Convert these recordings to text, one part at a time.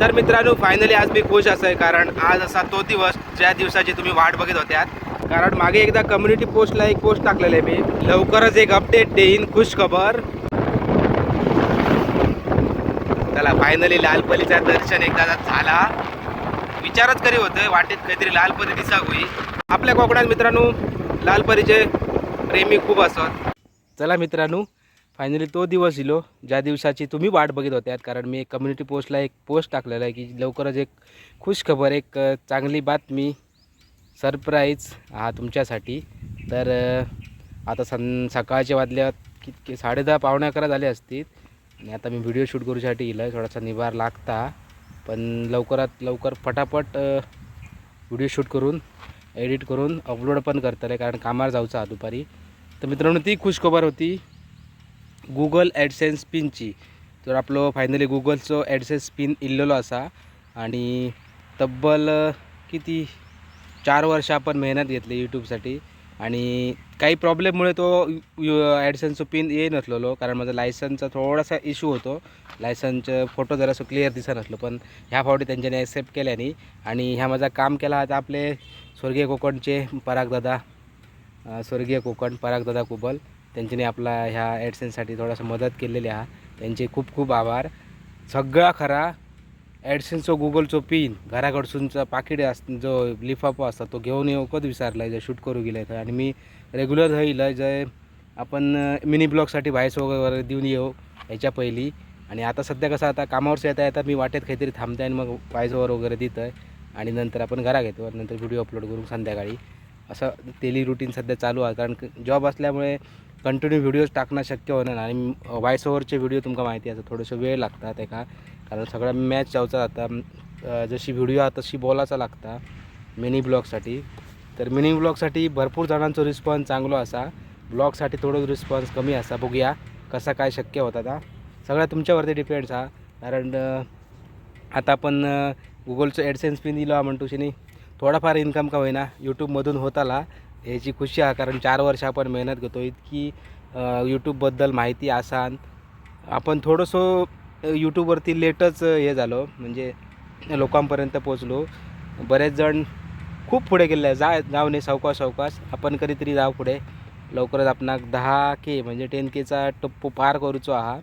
तर मित्रांनो फायनली आज मी खुश आहे, कारण आज असा तो दिवस ज्या दिवसाची तुम्ही वाट बघत होत्यात. कारण मागे एकदा कम्युनिटी पोस्टला एक पोस्ट टाकलेलं आहे मी, लवकरच एक अपडेट देईन, खुश खबर. चला फायनली लालपरीचं दर्शन एकदा झाला. विचारच करी होतं वाटेत काहीतरी लालपरी दिसा होई. आपल्या कोकणात मित्रांनो लालपरीचे प्रेमी खूप असत. चला मित्रांनो फायनली तो दिवस इलो ज्या दिवसाची तुम्ही वाट बघत होत्यात. कारण मी एक कम्युनिटी पोस्टला एक पोस्ट टाकलेला आहे की लवकरच एक खुश खबर, एक चांगली बातमी, सरप्राईज हा तुमच्यासाठी. तर आता सकाळच्या वाजल्यात किती 10:30 पावणे 11 झाले असतील आणि आता मी व्हिडिओ शूट करूसाठी येईल. थोडासा निभार लागता पण लवकरात लवकर फटाफट व्हिडिओ शूट करून एडिट करून अपलोड पण करतले, कारण कामावर जाऊचा दुपारी. तर मित्रांनो ती खुश खबर होती गुगल ॲडसेन्स पिनची. तर आपलं फायनली गुगलचं ॲडसेन्स पिन इल्लेलो असा आणि तब्बल किती 4 वर्ष आपण मेहनत घेतली यूट्यूबसाठी आणि काही प्रॉब्लेममुळे तो ॲडसेन्सचं पिन ये नसलेलो, कारण माझा लायसनचा थोडासा इश्यू होतो. लायसनचं फोटो जरासं क्लिअर दिसत नसलो, पण ह्या फावटी त्यांच्याने ॲक्सेप्ट केल्याने आणि ह्या माझा काम केला. आता आपले स्वर्गीय कोकणचे परागदादा, स्वर्गीय कोकण परागदादा कुबल, त्यांच्याने आपला ह्या ॲडसेन्ससाठी थोडासा मदत केलेली आहे. त्यांचे खूप खूप आभार. सगळा खरा ॲडसेन्सचं गुगलचं पिन घराकडसूनचा पाकिट जो लिफाफा असता तो घेऊन येऊ कधी विसरला आहे. शूट करू गेलं आहे आणि मी रेग्युलर होईल जे आपण मिनी ब्लॉगसाठी व्हायस वगैरे देऊन येऊ ह्याच्या पहिली. आणि आता सध्या कसं आता कामावरच येता येतात मी वाटेत काहीतरी थांबते आणि मग व्हायस ओव्हर वगैरे देतं आहे आणि नंतर आपण घरा घेतो आणि नंतर व्हिडिओ अपलोड करून संध्याकाळी असं डेली रुटीन सध्या चालू आहे. कारण जॉब असल्यामुळे कंटिन्यू व्हिडिओज टाकणं शक्य होणार नाही आणि व्हॉइस ओव्हरचे व्हिडिओ तुमका माहिती आहे थोडंसं वेळ लागतात आहे का, कारण सगळा मॅच जाऊचा जाता. जशी व्हिडिओ आहे तशी बोलायचा लागता मिनी ब्लॉगसाठी. तर मिनी ब्लॉगसाठी भरपूर जणांचा रिस्पॉन्स चांगला असा, ब्लॉगसाठी थोडं रिस्पॉन्स कमी असा. बघूया कसा काय शक्य होता आता, सगळ्या तुमच्यावरती डिपेंड्स हा. कारण आता आपण गुगलचं ॲडसेन्स पिन दिला म्हणतो शिनी थोडाफार इन्कम का होईना यूट्यूबमधून होत आला याची खुशी आहे. कारण 4 वर्ष आपण मेहनत घेतो, इतकी यूट्यूबबद्दल माहिती आसान. आपण थोडंसं यूट्यूबवरती लेटच हे झालो, म्हणजे लोकांपर्यंत पोचलो. बरेच जण खूप पुढे गेले जाऊ नये सावकाश आपण कधीतरी जाऊ पुढे. लवकरच आपणाक 10K म्हणजे 10Kचा टप्पू पार करूचो आहा.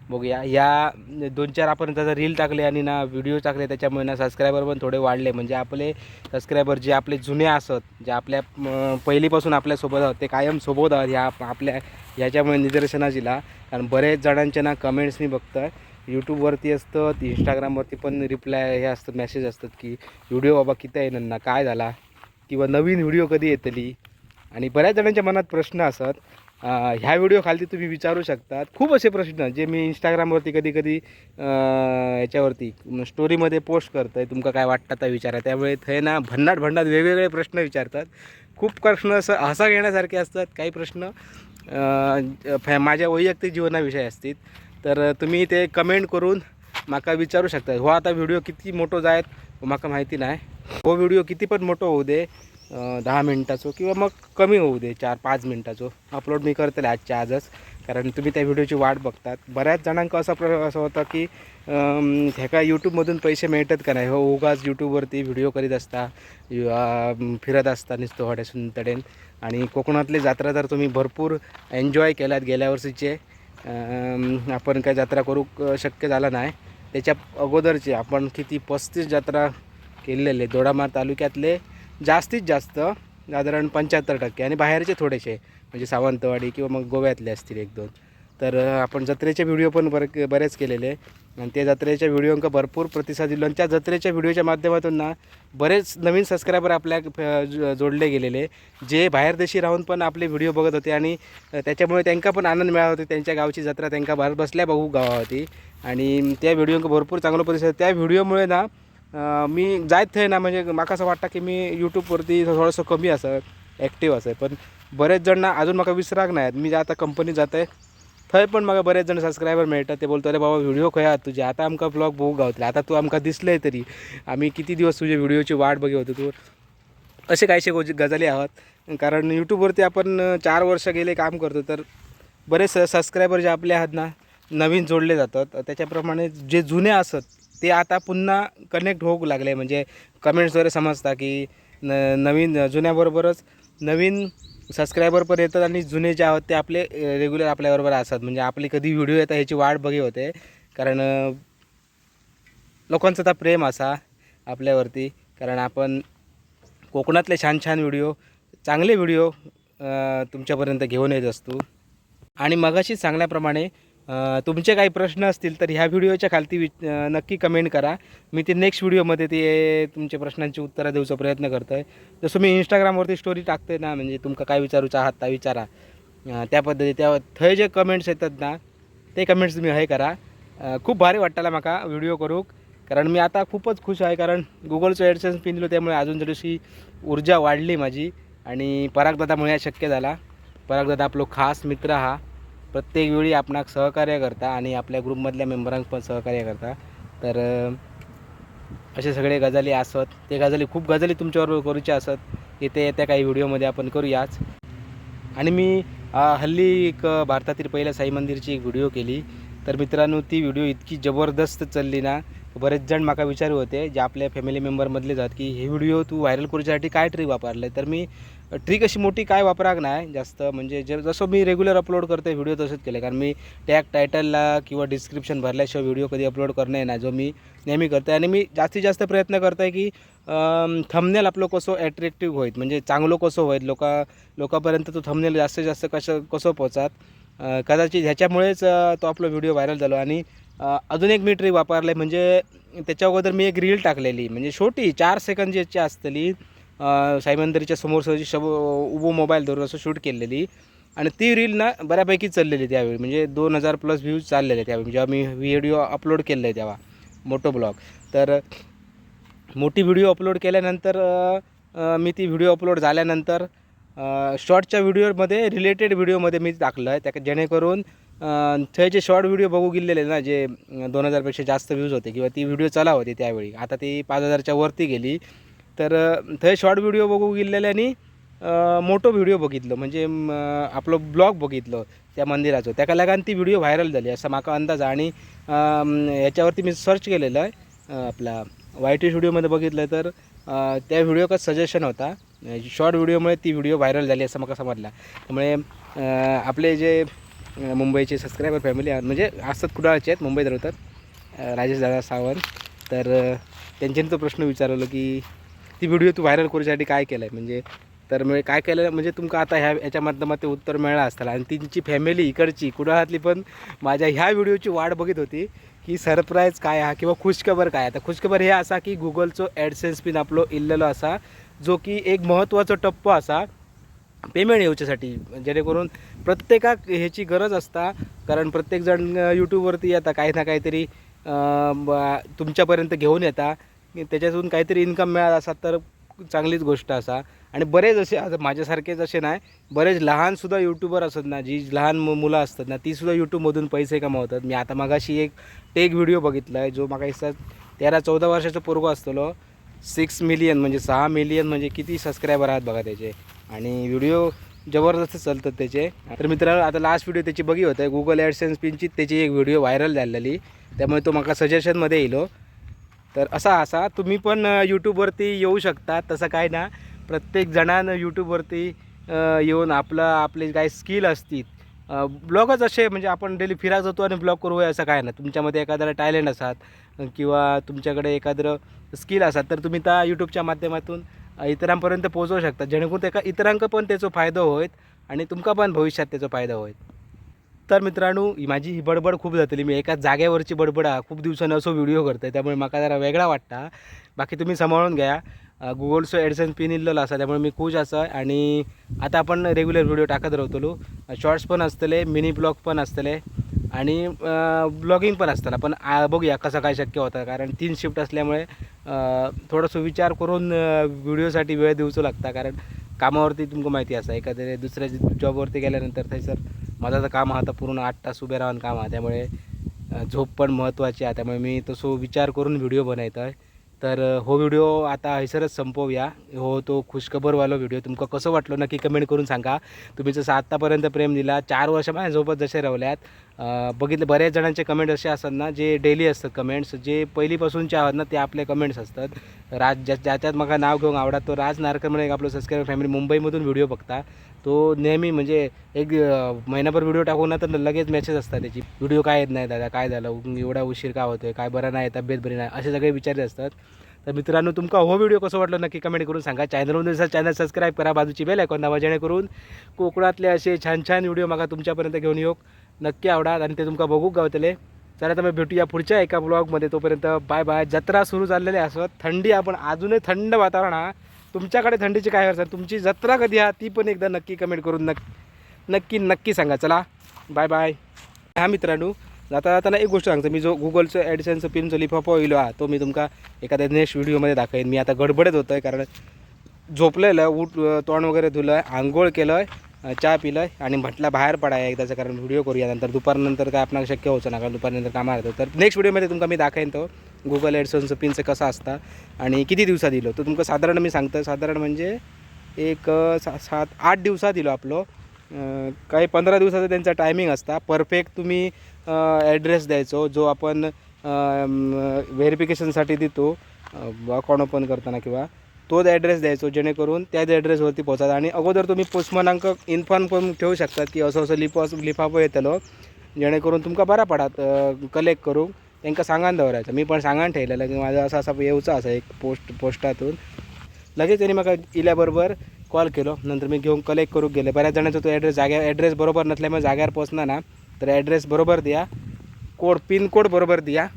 बघूया या 2-4 आपण त्याचा रील टाकले आणि ना व्हिडिओ टाकले त्याच्यामुळे ना सबस्क्रायबर पण थोडे वाढले. म्हणजे आपले सबस्क्रायबर जे आपले जुने असत, जे आपल्या पहिलीपासून आपल्यासोबत आहोत ते कायम सोबत आहोत ह्या आपल्या ह्याच्यामुळे निदर्शनास दिला. कारण बरेच जणांचे ना कमेंट्स मी बघतं यूट्यूबवरती असतं, इंस्टाग्रामवरती पण रिप्लाय हे असतात, मेसेज असतात की व्हिडिओ बाबा किती आहे ना काय झाला किंवा नवीन व्हिडिओ कधी येतली. आणि बऱ्याच जणांच्या मनात प्रश्न असतात, ह्या व्हिडिओ खाली तुम्ही विचारू शकतात. खूप असे प्रश्न जे मी इंस्टाग्रामवरती कधी याच्यावरती स्टोरीमध्ये पोस्ट करतो आहे, तुमका काय वाटतं तर विचारा. त्यामुळे ते ना भन्नाट वेगवेगळे प्रश्न विचारतात. खूप प्रश्न असं हसा घेण्यासारखे असतात, काही प्रश्न माझ्या वैयक्तिक जीवनाविषयी असतील. तर तुम्ही ते कमेंट करून माका विचारू शकता. हो आता व्हिडिओ किती मोठं जायत माका माहिती नाही, हो व्हिडिओ किती पण मोठं होऊ दे, 10 मिनटाचं किंवा मग कमी होऊ दे 4-5 मिनटाचं अपलोड मी करतले आजच्या आजच. कारण तुम्ही त्या व्हिडिओची वाट बघतात. बऱ्याच जणांका असं होतं की ह्याका यूट्यूबमधून पैसे मिळतात का नाही. हो उगाच यूट्यूबवरती व्हिडिओ करीत असता, फिरत असता नुसतं हड्यासून तडेन. आणि कोकणातली जत्रा तर तुम्ही भरपूर एन्जॉय केल्यात. गेल्या वर्षीचे आपण काय जत्रा करू शक्य झाला नाही, त्याच्या अगोदरचे आपण किती 35 जत्रा केलेले. दोडामार्ग तालुक्यातले जास्तीत जास्त साधारण 75% आणि बाहेरचे थोडेसे म्हणजे सावंतवाडी किंवा मग गोव्यातले असतील 1-2. तर आपण जत्रेचे व्हिडिओ पण बरेच केलेले आणि त्या जत्रेच्या व्हिडिओंका भरपूर प्रतिसाद दिला. आणि त्या जत्रेच्या व्हिडिओच्या माध्यमातून ना बरेच नवीन सबस्क्रायबर आपल्या जोडले गेलेले, जे बाहेर देशी राहून पण आपले व्हिडिओ बघत होते आणि त्याच्यामुळे त्यांना पण आनंद मिळत होते. त्यांच्या गावची जत्रा त्यांना बाहेर बसल्या बघू गावा होती आणि त्या व्हिडिओंका भरपूर चांगला प्रतिसाद. त्या व्हिडिओमुळे ना मी जायत आहे ना, म्हणजे माका असं वाटतं की मी यूट्यूबवरती थोडंसं कमी असं ॲक्टिव्ह असं. पण बरेच जण ना अजून माका विसराक नाहीत. मी आता कंपनीत जात आहे थंय पण मला बरेच जण सबस्क्रायबर मिळतात. ते बोलतो अरे बाबा व्हिडिओ खंय आहात तुझे, आता आमका ब्लॉग बघू गावतले, आता तू आमका दिसले तरी आम्ही किती दिवस तुझे व्हिडिओची वाट बघत होतो. तू असे काहीशे गजाली आहोत. कारण यूट्यूबवरती आपण 4 वर्ष गेले काम करतो, तर बरेच सबस्क्रायबर जे आपले आहात ना नवीन जोडले जातात. त्याच्याप्रमाणे जे जुने असत ते आता पुन्हा कनेक्ट होऊ लागले. म्हणजे कमेंट्सद्वारे समजता की नवीन जुन्याबरोबरच नवीन सबस्क्रायबर पण येतात आणि जुने जे आहोत ते आपले रेग्युलर आपल्याबरोबर असतात. म्हणजे आपली कधी व्हिडिओ येतात ह्याची वाट बघी होते. कारण लोकांचं आता प्रेम असा आपल्यावरती, कारण आपण कोकणातले छान छान व्हिडिओ, चांगले व्हिडिओ तुमच्यापर्यंत घेऊन येत असतो. आणि मगाशी सांगल्याप्रमाणे तुमचे काही प्रश्न असतील तर ह्या व्हिडिओच्या खालती नक्की कमेंट करा. मी ते नेक्स्ट व्हिडिओमध्ये ते तुमच्या प्रश्नांची उत्तरं देऊचा प्रयत्न करतो आहे. जसं मी इंस्टाग्रामवरती स्टोरी टाकते ना, म्हणजे तुमका काय विचारूचा आहात ता विचारा, त्या पद्धती त्या थंय जे कमेंट्स येतात ना ते कमेंट्स तुम्ही हे करा. खूप भारी वाटताला माका व्हिडिओ करूक, कारण मी आता खूपच खुश आहे. कारण गुगलचं ॲडसेन्स पिनलो त्यामुळे अजून जराशी ऊर्जा वाढली माझी. आणि परागदादामुळे शक्य झाला. परागदादा आपलो खास मित्र हा, प्रत्येक वेळी आपणाक सहकार्य करता आणि आपल्या ग्रुपमधल्या मेंबरांक पण सहकार्य करता. तर असे सगळे गजाली असत. ते गजाली खूप गजाली तुमच्याबरोबर करूचे असत. येत्या काही व्हिडिओमध्ये आपण करूयाच. आणि मी हल्ली एक भारतातील पहिल्या साई मंदिरची एक व्हिडिओ केली. तर मित्रांनो ती व्हिडिओ इतकी जबरदस्त चालली ना, बरेच जण माका विचारू होते जे आपल्या फॅमिली मेंबरमधले जात की हे व्हिडिओ तू व्हायरल करूच्यासाठी काय ट्रिक वापरलं. तर मी ट्रिक अशी मोठी काय वापराक नाही जास्त, म्हणजे जसं मी रेग्युलर अपलोड करते व्हिडिओ तसंच केलं. कारण मी टॅग टायटलला किंवा डिस्क्रिप्शन भरल्याशिवाय व्हिडिओ कधी अपलोड करणे नाही, जो मी नेहमी करतो. आणि मी जास्तीत जास्त प्रयत्न करतो आहे की थंबनेल आपलं कसं ॲट्रॅक्टिव्ह होईल, म्हणजे चांगलं कसं होईल, लोकांपर्यंत तो थंबनेल जास्तीत जास्त कसं पोहोचत. कदाचित ह्याच्यामुळेच तो आपला व्हिडिओ व्हायरल झालो. आणि अजून एक मी ट्रिक वापरलं आहे, म्हणजे त्याच्या अगोदर मी एक रील टाकलेली, म्हणजे छोटी 4 सेकंदची असतली, साई मंदिरच्या समोरची उभं मोबाईल धरून असं शूट केलेली. आणि ती रील ना बऱ्यापैकी चाललेली त्यावेळी, म्हणजे 2000+ व्ह्यूज चाललेले त्यावेळी, जेव्हा मी व्हिडिओ अपलोड केलं आहे तेव्हा मोठं ब्लॉग. तर मोठी व्हिडिओ अपलोड केल्यानंतर मी ती व्हिडिओ अपलोड झाल्यानंतर शॉर्टच्या व्हिडिओमध्ये रिलेटेड व्हिडिओमध्ये मी टाकलं आहे, त्या जेणेकरून ते जे शॉर्ट व्हिडिओ बघू गेलेले ना, जे 2000पेक्षा जास्त व्ह्यूज होते किंवा ती व्हिडिओ चला होती त्यावेळी, आता ती 5000च्या वरती गेली. तर ते शॉर्ट व्हिडिओ बघू गेलेले आणि मोठं व्हिडिओ बघितलं, म्हणजे आपलं ब्लॉग बघितलं त्या मंदिराचं, त्याका लगान ती व्हिडिओ व्हायरल झाली असा माका अंदाज. आणि याच्यावरती मी सर्च केलेलं आहे, आपला YT स्टुडिओमध्ये बघितलं तर त्या व्हिडिओचा सजेशन होता, शॉर्ट व्हिडिओमुळे ती व्हिडिओ व्हायरल झाली असं मला समजला. त्यामुळे आपले जे मुंबईचे सबस्क्रायबर फॅमिली म्हणजे असतात कुडाळचे आहेत, मुंबईत राहतात, राजेश दादा सावंत. तर त्यांच्यानी तो प्रश्न विचारलं की ती व्हिडिओ तू व्हायरल करूसाठी काय केलं आहे, म्हणजे तर मी काय केलं, म्हणजे तुमका आता याच्या माध्यमात उत्तर मिळालं असतं. आणि त्यांची फॅमिली इकडची कुडाळातली पण माझ्या ह्या व्हिडिओची वाट बघत होती की सरप्राईज काय हा किंवा खुशखबर काय. आता खुशखबर हे असा की गुगलचं ॲडसेन्स पिन आपलं इल्लेलो असा, जो की एक महत्त्वाचा टप्पो असा पेमेंट येऊच्यासाठी, जेणेकरून प्रत्येकाक ह्याची गरज असता. कारण प्रत्येकजण यूट्यूबवरती येता काही ना काहीतरी तुमच्यापर्यंत घेऊन येता, त्याच्यातून काहीतरी इन्कम मिळत असा तर चांगलीच गोष्ट असा. आणि बरेच असे आता माझ्यासारखेच असे नाही, बरेच लहानसुद्धा यूट्यूबर असतात ना, जी लहान मुलं असतात ना, तीसुद्धा यूट्यूबमधून पैसे कमावतात. मी आता मगाशी एक टेक व्हिडिओ बघितला आहे, जो मागा 13-14 वर्षाचं पोरगं असतो, 6 मिलियन म्हणजे 6 मिलियन म्हणजे किती सबस्क्रायबर आहेत बघा त्याचे. आणि व्हिडिओ जबरदस्त चालतात त्याचे. तर मित्रांनो आता लास्ट व्हिडिओ त्याची बघी होतं, गुगल ॲडसेन्स पिनची त्याची एक व्हिडिओ व्हायरल झालेली, त्यामुळे तो मला सजेशनमध्ये येईल. तर असा तुम्ही पण यूट्यूबवरती येऊ शकता. तसं काय ना, प्रत्येक जणानं यूट्यूबवरती येऊन आपले काही स्किल असतील, ब्लॉगच असे, म्हणजे आपण डेली फिरायला जातो आणि ब्लॉग करू असं काय ना, तुमच्यामध्ये एखादं टॅलेंट असतात किंवा तुमच्याकडे एखादं स्किल असतात, तर तुम्ही त्या यूट्यूबच्या माध्यमातून इतरांपर्यंत पोहोचवू शकता, जेणेकरून त्याका इतरांका पण त्याचा फायदा होईल आणि तुमका पण भविष्यात त्याचा फायदा होईल. तर मित्रांनो माझी ही बडबड खूप जातली, मी एका जागेवरची बडबड खूप दिवसानं असं व्हिडिओ करतो, त्यामुळे मला जरा वेगळा वाटता. बाकी तुम्ही सांभाळून घ्या. गुगलचं ॲडसेन्स पिन इल्लेलं असा, त्यामुळे मी खुश असं. आणि आता आपण रेग्युलर व्हिडिओ टाकत राहतलो, शॉर्ट्स पण असतले, मिनी ब्लॉग पण असतले आणि ब्लॉगिंग पण असताना. पण बघूया कसं काय शक्य होतं, कारण 3 शिफ्ट असल्यामुळे थोडंसं विचार करून व्हिडिओसाठी वेळ देऊचं लागता. कारण कामावरती तुमचं माहिती असं एखाद्या दुसऱ्या जॉबवरती गेल्यानंतर सर माझं तर काम आता पूर्ण 8 तास उभे राहून काम आहे, त्यामुळे झोप पण महत्त्वाची आहे. त्यामुळे मी तसं विचार करून व्हिडिओ बनवतो आहे. तर हो व्हिडिओ आता हैसरच संपवूया. हो तो खुशखबरवाला व्हिडिओ तुमका कसं वाटलं नक्की कमेंट करून सांगा. तुम्ही जसं आत्तापर्यंत प्रेम दिला 4 वर्ष माझ्यासोबत जसे राहिल्यात, बघितले बऱ्याच जणांचे कमेंट असे असतात ना जे डेली असतात कमेंट्स, जे पहिलीपासूनचे आहात ना ते आपले कमेंट्स असतात. ज्याच्यात मला नाव घेऊन आवडत तो राज नारकर म्हणून एक आपलं सबस्क्रायबर फॅमिली मुंबईमधून व्हिडिओ बघता. तो नेहमी म्हणजे एक महिनाभर व्हिडिओ टाकून ना तर लगेच मेसेज असतात त्याची, व्हिडिओ काय येत नाही दादा, काय झालं, एवढा उशीर का होतोय, काय बरं नाही, तब्येत बरी नाही, असे सगळे विचारले असतात. तर मित्रांनो तुमका हो व्हिडिओ कसं वाटलं नक्की कमेंट करून सांगा. चॅनलमध्ये चॅनल सबस्क्राईब करा, बाजूची बेल आयकॉन दाबा, जेणेकरून कोकणातले असे छान छान व्हिडिओ मला तुमच्यापर्यंत घेऊन येऊ नक्की आवडा आणि ते तुमका बघू गावतले. चला तर मग भेटूया पुढच्या एका ब्लॉगमध्ये. तोपर्यंत बाय बाय. जत्रा सुरू झालेली असत, थंडी आपण अजूनही थंड वातावरण हा. तुमच्याकडे थंडीची काय असेल, तुमची जत्रा कधी हा ती पण एकदा नक्की कमेंट करून नक्की सांगा. चला बाय बाय. हा मित्रांनो आता एक गोष्ट सांगतो, मी जो गुगलचं ॲडसेन्सचं पिनचं लिफाफा होईल हा तो मी तुमका एखाद्या नेक्स्ट व्हिडिओमध्ये दाखवेन. मी आता गडबडत होतो आहे कारण झोपलेलं, तोंड वगैरे धुलं, आंघोळ केलं, चहा पिलं आणि म्हटलं बाहेर पडाय एकदाचं, कारण व्हिडिओ करूया नंतर. दुपारनंतर काय आपल्याला शक्य होतं ना, कारण दुपारनंतर कामाला येतो. तर नेक्स्ट व्हिडिओमध्ये तुमका मी दाखवेन तो गुगल ॲडसेन्सचं पिनचं कसं असतं आणि किती दिवसात दिलं तो तुमका साधारण मी सांगतो. साधारण म्हणजे एक 7-8 दिवसात दिलो आपलं. काही 15 दिवसाचा त्यांचा टायमिंग असता. परफेक्ट तुम्ही ॲड्रेस द्यायचो जो आपण व्हेरिफिकेशनसाठी देतो अकाउंट ओपन करताना, किंवा तोच ॲड्रेस द्यायचो जेणेकरून त्याच ॲड्रेसवरती पोहोचतात. आणि अगोदर तुम्ही पोस्टमनांक इन्फॉर्म करून ठेवू शकतात की असं लिफाफो येतलो, जेणेकरून तुमका बरा पडात कलेक्ट करून त्यांना सांगान दवरायचं. मी पण सांगान ठेवलेलं की माझं असं येऊचं असं एक पोस्टातून. लगेच त्यांनी मला इल्याबरोबर कॉल केलो, नंतर मी घेऊन कलेक्ट करून गेले. बऱ्याच जणांचा तो ॲड्रेस बरोबर नसल्यामुळे जाग्यावर पोचणार ना, तर ॲड्रेस बरोबर द्या, पिनकोड बरोबर द्या.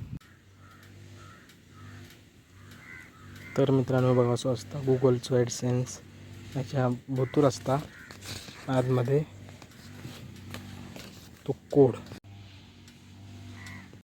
तर मित्रांनो बघा असं असतं गुगलचं ॲडसेन्स. याच्या भोतूर असता आतमध्ये तो कोड.